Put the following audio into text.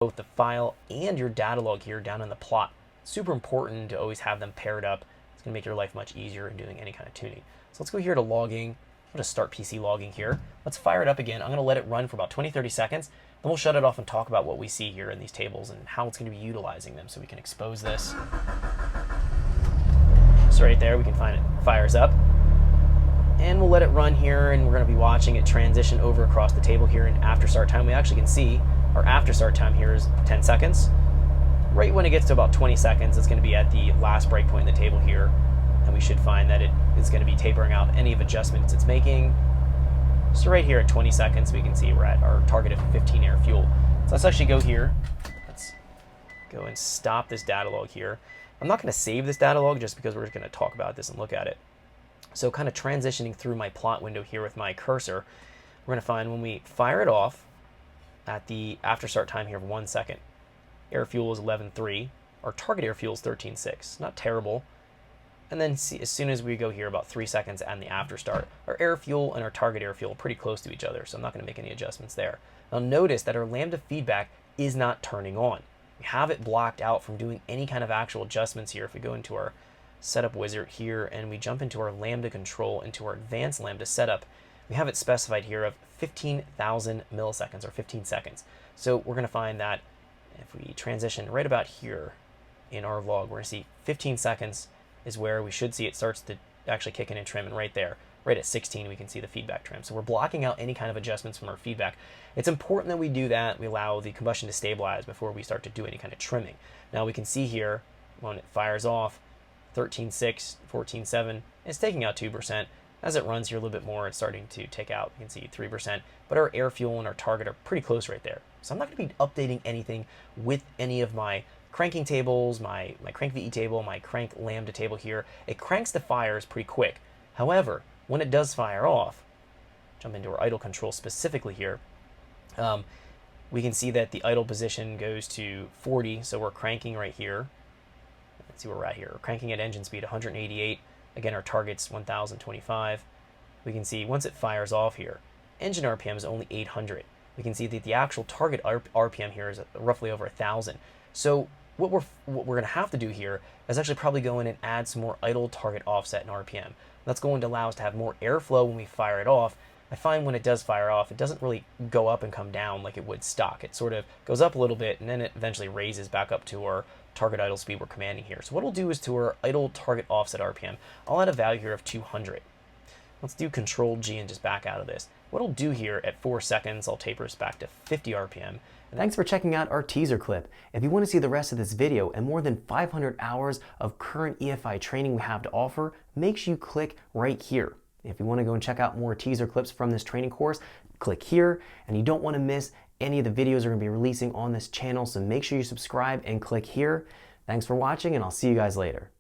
both the file and your data log here down in the plot. Super important to always have them paired up. It's going to make your life much easier in doing any kind of tuning. So let's go here to logging. I'm going to start PC logging here. Let's fire it up again. I'm going to let it run for about 20-30 seconds. Then we'll shut it off and talk about what we see here in these tables and how it's going to be utilizing them so we can expose this. So right there, we can find it fires up. And we'll let it run here, and we're going to be watching it transition over across the table here. And after start time, we actually can see our after start time here is 10 seconds. Right when it gets to about 20 seconds, it's going to be at the last breakpoint in the table here. And we should find that it is going to be tapering out any of adjustments it's making. So right here at 20 seconds, we can see we're at our target of 15 air fuel. So let's actually go here. Let's go and stop this data log here. I'm not going to save this data log just because we're just going to talk about this and look at it. So kind of transitioning through my plot window here with my cursor, we're going to find when we fire it off at the after start time here of 1 second, air fuel is 11.3. Our target air fuel is 13.6. Not terrible. And then see, as soon as we go here about 3 seconds and the after start, our air fuel and our target air fuel are pretty close to each other, so I'm not going to make any adjustments there. Now notice that our lambda feedback is not turning on. We have it blocked out from doing any kind of actual adjustments here. If we go into our setup wizard here and we jump into our lambda control, into our advanced lambda setup, we have it specified here of 15,000 milliseconds or 15 seconds. So we're going to find that if we transition right about here in our log, we're going to see 15 seconds is where we should see it starts to actually kick in and trim, and right there, right at 16, we can see the feedback trim. So we're blocking out any kind of adjustments from our feedback. It's important that we do that. We allow the combustion to stabilize before we start to do any kind of trimming. Now we can see here when it fires off, 13.6, 14.7, it's taking out 2%. As it runs here a little bit more, it's starting to take out, you can see 3%, but our air fuel and our target are pretty close right there. So I'm not going to be updating anything with any of my cranking tables, my crank VE table, my crank lambda table here. It cranks the fires pretty quick. However, when it does fire off, jump into our idle control specifically here, we can see that the idle position goes to 40, so we're cranking right here. Let's see where we're at here. We're cranking at engine speed 188. Again, our target's 1025. We can see once it fires off here, engine RPM is only 800. We can see that the actual target RPM here is roughly over 1,000. So what we're going to have to do here is actually probably go in and add some more idle target offset in RPM. That's going to allow us to have more airflow when we fire it off. I find when it does fire off, it doesn't really go up and come down like it would stock. It sort of goes up a little bit, and then it eventually raises back up to our target idle speed we're commanding here. So what we'll do is to our idle target offset RPM, I'll add a value here of 200. Let's do Control G and just back out of this. What I'll do here at 4 seconds, I'll taper this back to 50 RPM. Thanks for checking out our teaser clip. If you want to see the rest of this video and more than 500 hours of current EFI training we have to offer, make sure you click right here. If you want to go and check out more teaser clips from this training course, click here. And you don't want to miss any of the videos we're going to be releasing on this channel, so make sure you subscribe and click here. Thanks for watching, and I'll see you guys later.